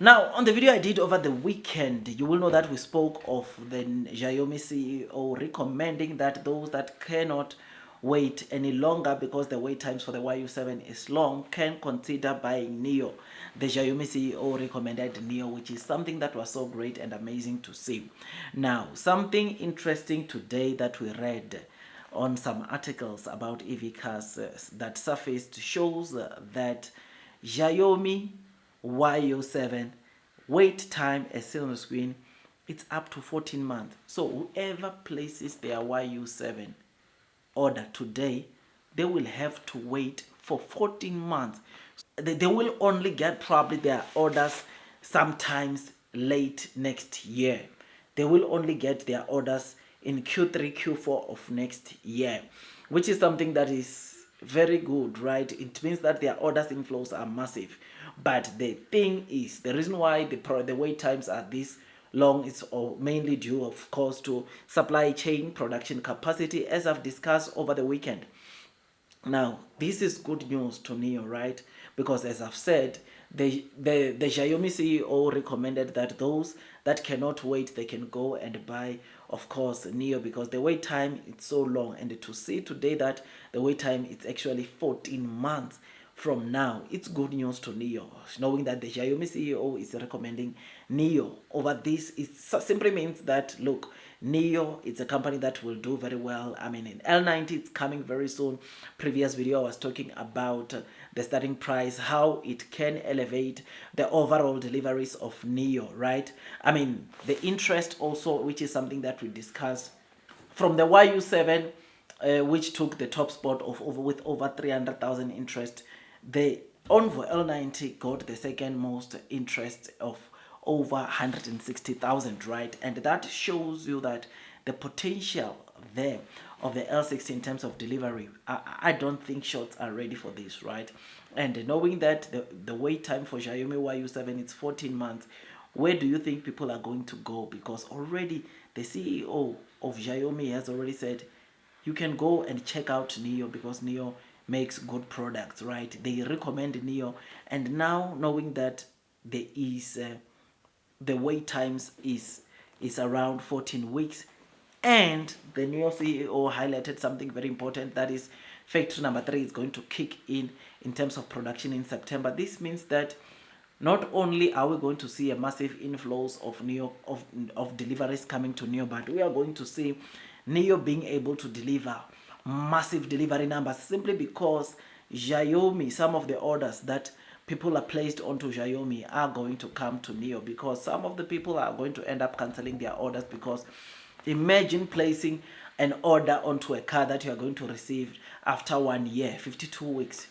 Now, on the video I did over the weekend, you will know that we spoke of the Xiaomi CEO recommending that those that cannot wait any longer because the wait times for the YU7 is long can consider buying Neo. The Xiaomi CEO recommended Neo, which is something that was so great and amazing to see. Now, something interesting today that we read on some articles about EV cars that surfaced shows that Xiaomi YU7 wait time as seen on the screen, it's up to 14 months. So whoever places their YU7 order today, they will have to wait for 14 months. They will only get probably their orders sometimes late next year. They will only get their orders in Q3, Q4 of next year, which is something that is very good, right? It means that their orders inflows are massive. But the thing is, the reason why the wait times are this long is mainly due, of course, to supply chain production capacity, as I've discussed over the weekend. Now, this is good news to Neo, right? Because as I've said, the Xiaomi CEO recommended that those that cannot wait, they can go and buy, of course, Neo, because the wait time is so long. And to see today that the wait time is actually 14 months from now, it's good news to Neo. Knowing that the Xiaomi CEO is recommending Neo over this, it simply means that, look, Neo, it's a company that will do very well. I mean, in L90, it's coming very soon. Previous video, I was talking about the starting price, how it can elevate the overall deliveries of Neo, right? I mean, the interest also, which is something that we discussed from the YU7, which took the top spot of with over 300,000 interest. The Onvo L90 got the second most interest of over 160,000, right? And that shows you that the potential there of the L60 in terms of delivery, I don't think shots are ready for this, right? And knowing that the wait time for Xiaomi YU7 is 14 months, where do you think people are going to go? Because already the CEO of Xiaomi has already said you can go and check out Neo, because Neo makes good products, right? They recommend Neo, and now knowing that there is the wait times is around 14 weeks, and the new CEO highlighted something very important, that is factory number 3 is going to kick in terms of production in September. This means that not only are we going to see a massive inflows of Neo of deliveries coming to Neo, but we are going to see Neo being able to deliver massive delivery numbers, simply because Xiaomi, some of the orders that people are placed onto Xiaomi are going to come to Neo, because some of the people are going to end up cancelling their orders. Because imagine placing an order onto a car that you are going to receive after 1 year, 52 weeks.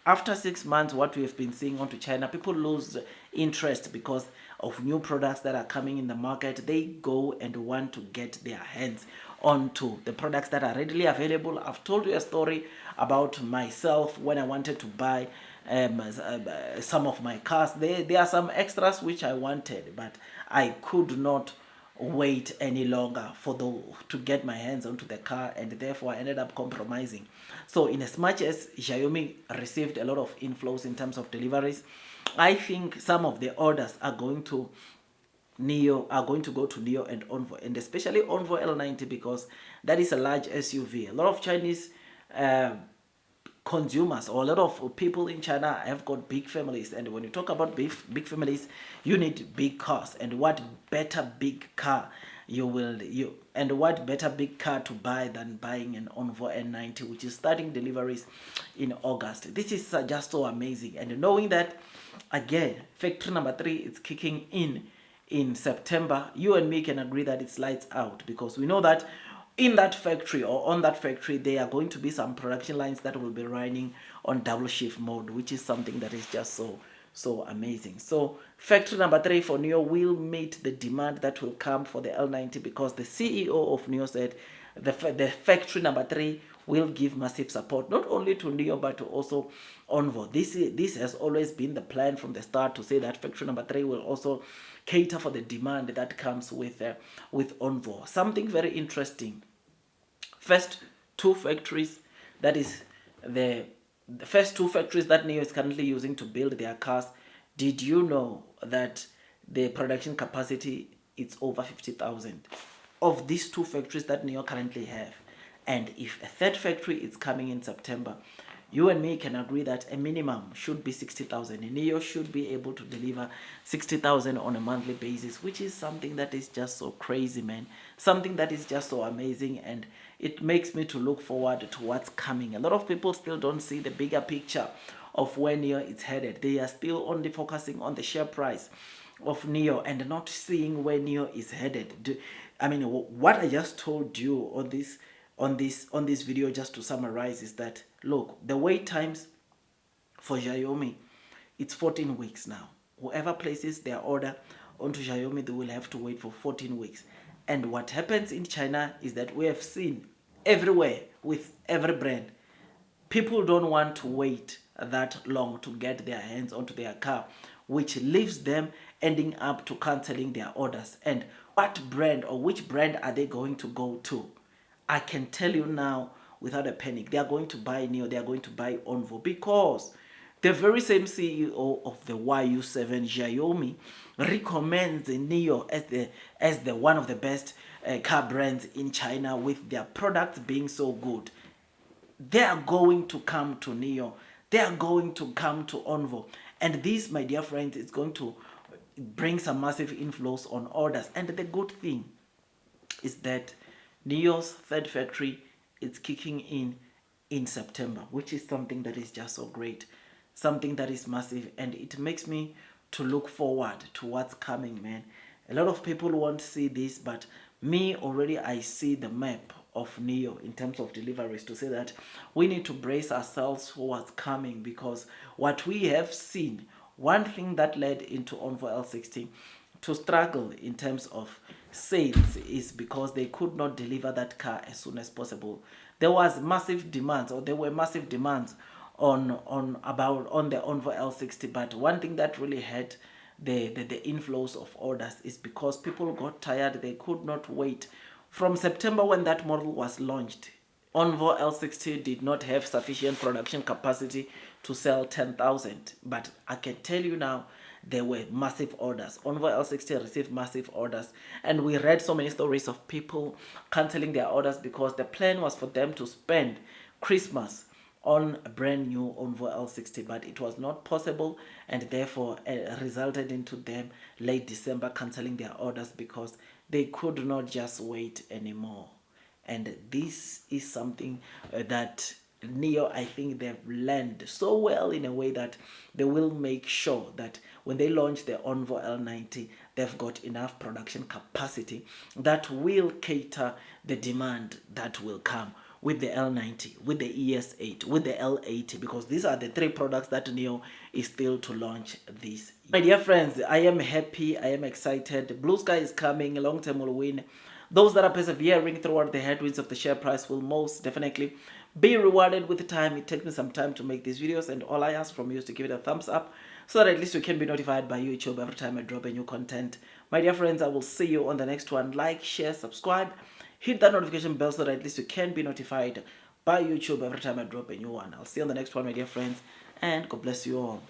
After 6 months, what we have been seeing onto China, people lose interest because of new products that are coming in the market. They go and want to get their hands onto the products that are readily available. I've told you a story about myself when I wanted to buy some of my cars. There are some extras which I wanted, but I could not wait any longer to get my hands onto the car, and therefore I ended up compromising. So in as much as Xiaomi received a lot of inflows in terms of deliveries, I think some of the orders are going to go to Neo and Onvo, and especially Onvo L90, because that is a large SUV. A lot of Chinese consumers, or a lot of people in China, have got big families, and when you talk about big families, you need big cars. And what better big car what better big car to buy than buying an Onvo N90, which is starting deliveries in August. This is just so amazing. And knowing that, again, factory number 3 is kicking in September, you and me can agree that it's lights out, because we know that in that factory, or on that factory, there are going to be some production lines that will be running on double shift mode, which is something that is just so amazing. So factory number 3 for Neo will meet the demand that will come for the L90, because the CEO of Neo said the factory number 3 will give massive support, not only to Neo but to also Onvo. This has always been the plan from the start, to say that factory number 3 will also cater for the demand that comes with Onvo. Something very interesting. First two factories, that is the first two factories that Neo is currently using to build their cars. Did you know that the production capacity, it's over 50,000 of these two factories that NIO currently have. And if a third factory is coming in September, you and me can agree that a minimum should be 60,000. NIO should be able to deliver 60,000 on a monthly basis, which is something that is just so crazy, man. Something that is just so amazing, and it makes me to look forward to what's coming. A lot of people still don't see the bigger picture of where NIO is headed. They are still only focusing on the share price of NIO and not seeing where NIO is headed. I mean, what I just told you on this video, just to summarize, is that look, the wait times for Xiaomi, it's 14 weeks now. Whoever places their order onto Xiaomi, they will have to wait for 14 weeks. And what happens in China is that we have seen everywhere with every brand, people don't want to wait that long to get their hands onto their car, which leaves them ending up to cancelling their orders. And what brand or which brand are they going to go to? I can tell you now without a panic, they are going to buy NIO, they are going to buy Onvo, because the very same CEO of the YU7 Xiaomi recommends NIO as the one of the best car brands in China, with their products being so good. They are going to come to NIO, they are going to come to Onvo, and this, my dear friends, is going to bring some massive inflows on orders. And the good thing is that NIO's third factory is kicking in September, which is something that is just so great, something that is massive, and it makes me to look forward to what's coming, man. A lot of people won't see this, but me already, I see the map of NIO in terms of deliveries, to say that we need to brace ourselves for what's coming, because what we have seen, one thing that led into Onvo L60 to struggle in terms of sales is because they could not deliver that car as soon as possible. There were massive demands on the Onvo L60, but one thing that really had the inflows of orders is because people got tired. They could not wait. From September, when that model was launched, Onvo L60 did not have sufficient production capacity to sell 10,000. But I can tell you now, there were massive orders. Onvo L60 received massive orders. And we read so many stories of people cancelling their orders because the plan was for them to spend Christmas on a brand new Onvo L60, but it was not possible, and therefore resulted into them late December cancelling their orders because they could not just wait anymore. And this is something that NIO, I think they've learned so well, in a way that they will make sure that when they launch the Onvo L90, they've got enough production capacity that will cater the demand that will come with the L90, with the ES8, with the L80, because these are the three products that NIO is still to launch this year. My dear friends, I am happy, I am excited. Blue sky is coming, long term will win. Those that are persevering throughout the headwinds of the share price will most definitely be rewarded with time. It takes me some time to make these videos, and all I ask from you is to give it a thumbs up so that at least you can be notified by YouTube every time I drop a new content. My dear friends, I will see you on the next one. Like, share, subscribe, hit that notification bell so that at least you can be notified by YouTube every time I drop a new one. I'll see you on the next one, my dear friends, and God bless you all.